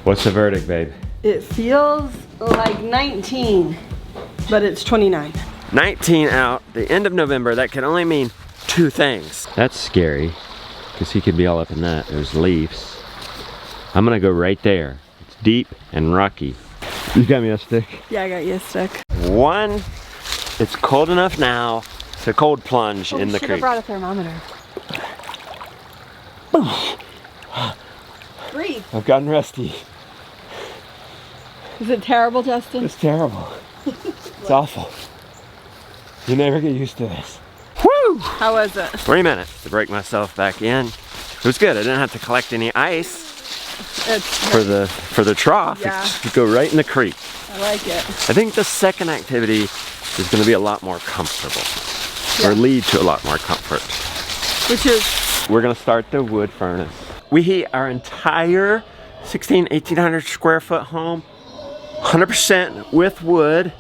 What's the verdict, babe? It feels like 19, but it's 29. 19 out, the end of November. That can only mean two things. That's scary, because he could be all up in that. There's leaves. I'm gonna go right there. It's deep and rocky. You got me a stick? Yeah, I got you a stick. One, it's cold enough now to cold plunge in the Should creek. have brought a thermometer. Breathe. I've gotten rusty. Is it terrible, Justin? It's terrible. It's awful. You never get used to this. Woo! How was it? 3 minutes to break myself back in. It was good. I didn't have to collect any ice for the trough. Yeah. You go right in the creek. I like it. I think the second activity is going to be a lot more comfortable, or lead to a lot more comfort. Which is? We're going to start the wood furnace. We heat our entire 1,800 square foot home 100% with wood,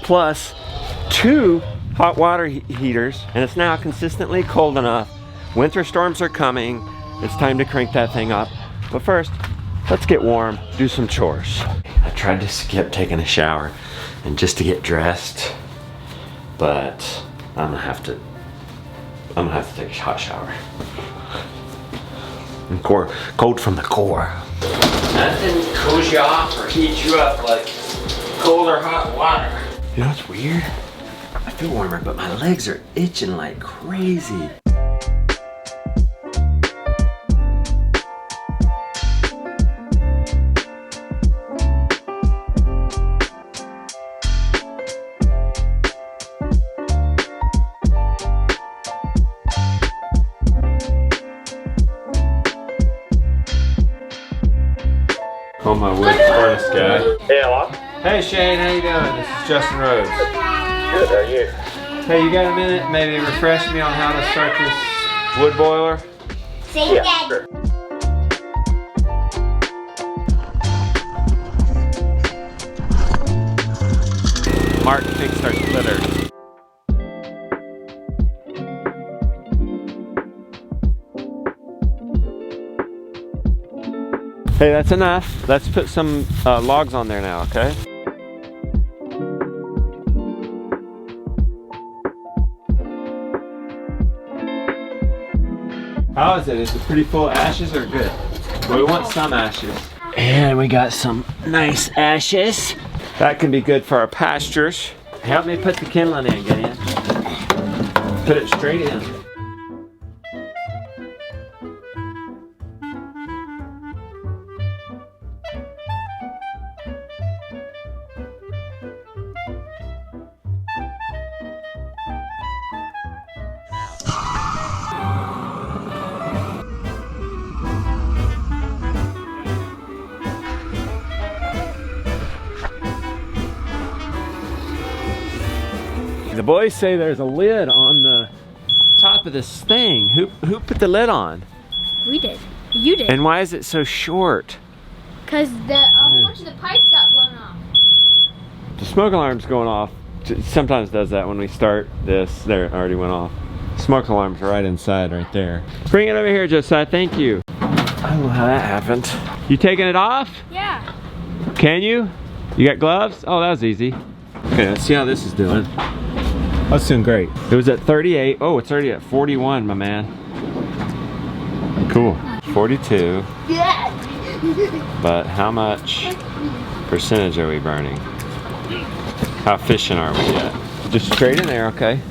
plus 2 hot water heaters, and it's now consistently cold enough. Winter storms are coming. It's time to crank that thing up. But first, let's get warm, do some chores. I tried to skip taking a shower and just to get dressed, but I'm gonna have to take a hot shower. And cold from the core. Nothing cools you off or heats you up like cold or hot water. You know what's weird? I feel warmer, but my legs are itching like crazy. Oh, my wood furnace guy. Hey, hello? Hey Shane, how you doing? This is Justin Rhodes. Good, how are you? Hey, you got a minute? Maybe refresh me on how to start this wood boiler? Yeah, sure. Mark fixed our splitter. Hey, that's enough. Let's put some logs on there now, okay? How is it? Is it pretty full of ashes or good? Well, we want some ashes. And we got some nice ashes. That can be good for our pastures. Help me put the kindling in, Gideon. Put it straight in. The boys say there's a lid on the top of this thing. Who put the lid on? We did. You did. And why is it so short? Because a whole bunch of the pipes got blown off. The smoke alarm's going off. It sometimes does that when we start this. There, it already went off. Smoke alarm's right inside, right there. Bring it over here, Josiah. Thank you. I don't know how that happened. You taking it off? Yeah. Can you? You got gloves? Oh, that was easy. Okay, let's see how this is doing. That's doing great. It was at 38. Oh, it's already at 41, my man. Cool. 42. But how much percentage are we burning? How efficient are we yet? Just straight in there, okay?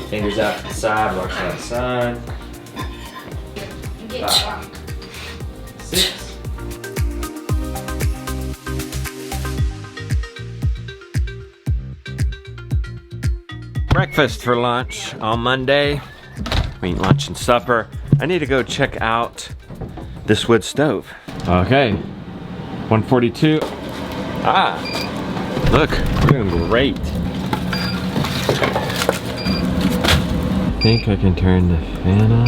Fingers out to the side, rocks out the side. 5, 6. Breakfast for lunch on Monday. We eat lunch and supper. I need to go check out this wood stove. Okay, 142. Ah, look, we're doing great. think I can turn the fan on.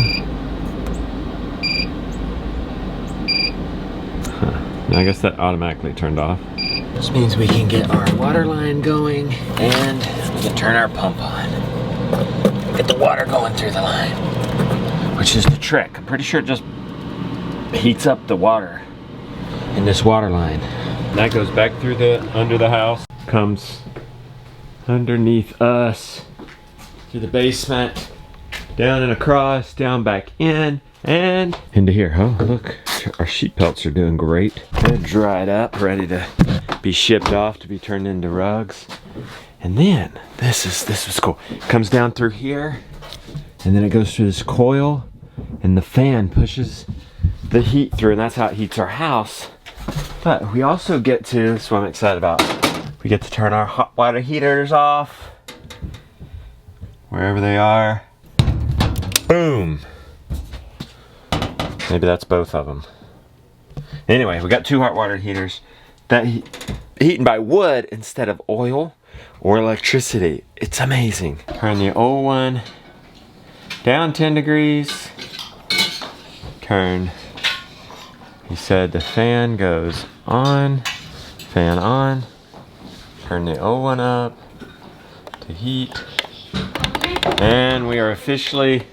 Huh. I guess that automatically turned off. Which means we can get our water line going and we can turn our pump on. Get the water going through the line, which is the trick. I'm pretty sure it just heats up the water in this water line. That goes back through under the house, comes underneath us, through the basement, down and across, down back in, and into here. Oh, look, our sheet pelts are doing great. They're dried up, ready to be shipped off to be turned into rugs. And then, this was cool. It comes down through here, and then it goes through this coil, and the fan pushes the heat through, and that's how it heats our house. But we also get to, this is what I'm excited about, we get to turn our hot water heaters off, wherever they are. Boom! Maybe that's both of them. Anyway, we got 2 hot water heaters that heating by wood instead of oil or electricity. It's amazing. Turn the old one down 10 degrees. Turn, he said the fan goes on, fan on. Turn the old one up to heat. And we are officially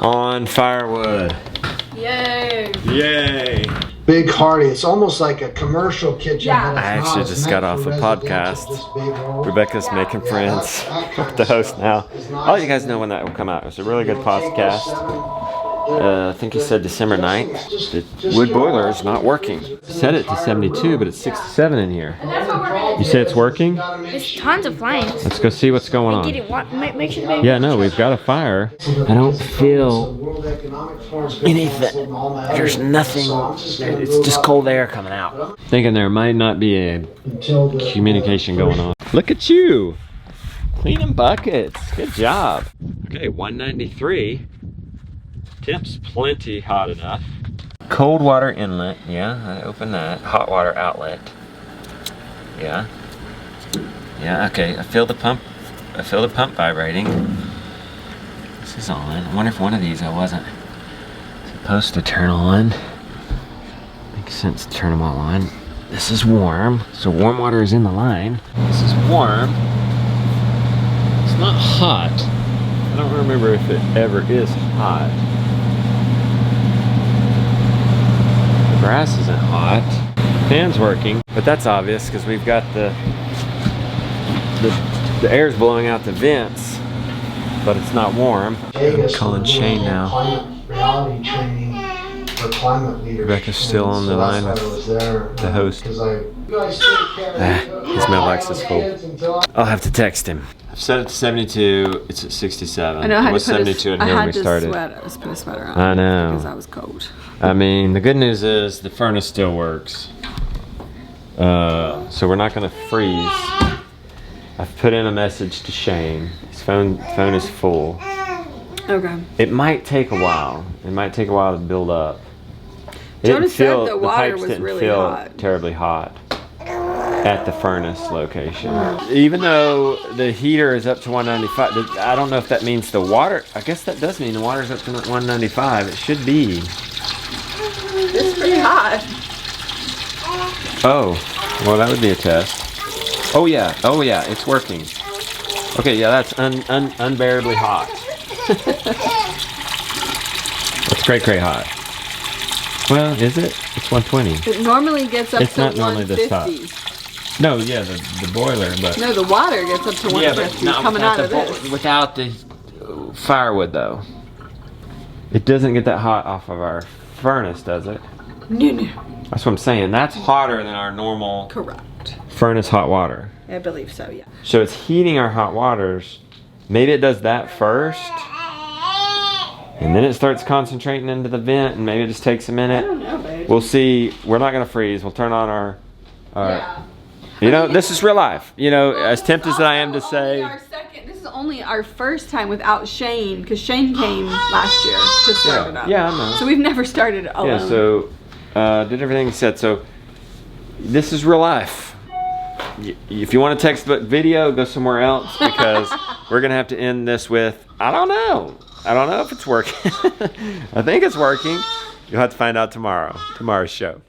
on firewood. Yay! Yay! Big hearty. It's almost like a commercial kitchen. Yeah. but it's I not. actually It's just meant got for off a residential, podcast. this big hole. Rebecca's making friends that kind with the of host stuff now. is I'll let nice. you guys know when that will come out. It's a really good podcast. I think he said December 9th. The wood boiler is not working. Set it to 72, but it's 67 in here. That's what we're gonna You say it's working? There's tons of flames. Let's go see what's going Get on. it. Make sure they. Yeah, no, we've got a fire. I don't feel anything. There's nothing. It's just cold air coming out. Thinking there might not be a communication going on. Look at you. Cleaning buckets. Good job. Okay, 193. Temp's plenty hot enough. Cold water inlet. Yeah, I opened that. Hot water outlet. Yeah. Yeah, okay. I feel the pump. I feel the pump vibrating. This is on. I wonder if one of these I wasn't supposed to turn on. Makes sense to turn them all on. This is warm. So warm water is in the line. This is warm. It's not hot. I don't remember if it ever is hot. The grass isn't hot. Fan's working, but that's obvious because we've got the air's blowing out the vents, but it's not warm. I'm calling Shane now. Climate reality training for climate leaders. Rebecca's still on the line with the host. His mailbox is full. I'll have to text him. I've set it to 72. It's at 67. I know I had It was to put 72 in I here when had we to started. put a sweater on. I know. Because I was cold. I mean, the good news is the furnace still works. So we're not gonna freeze. I've put in a message to Shane. His phone is full. Okay. It might take a while. It might take a while to build up. It Jonas said the water pipes was didn't really feel hot. terribly hot at the furnace location. Even though the heater is up to 195, I don't know if that means the water. I guess that does mean the water's up to 195. It should be. It's pretty hot. Oh, well, that would be a test. Oh yeah, it's working. Okay, yeah, that's unbearably hot. It's cray hray hot. Well, is it? It's 120. It normally gets up It's to not normally this hot. 150. No, yeah, the boiler, but No, the water gets up to 150 coming out of this. without the firewood though. It doesn't get that hot off of our furnace, does it? No. That's what I'm saying. That's hotter than our normal Correct. furnace hot water. I believe so, yeah. So it's heating our hot waters. Maybe it does that first, and then it starts concentrating into the vent, and maybe it just takes a I minute. don't know, babe. We'll see. We're not gonna freeze. We'll turn on our Yeah. you know, this is real life. You know, as tempted as I am to say. This is only our first time without Shane, because Shane came last year to start it up. Yeah, I know. So we've never started alone. Yeah, so did everything he said. So this is real life. If you want a textbook video, go somewhere else because we're gonna have to end this with, I don't know if it's working. I think it's working. You'll have to find out tomorrow's show.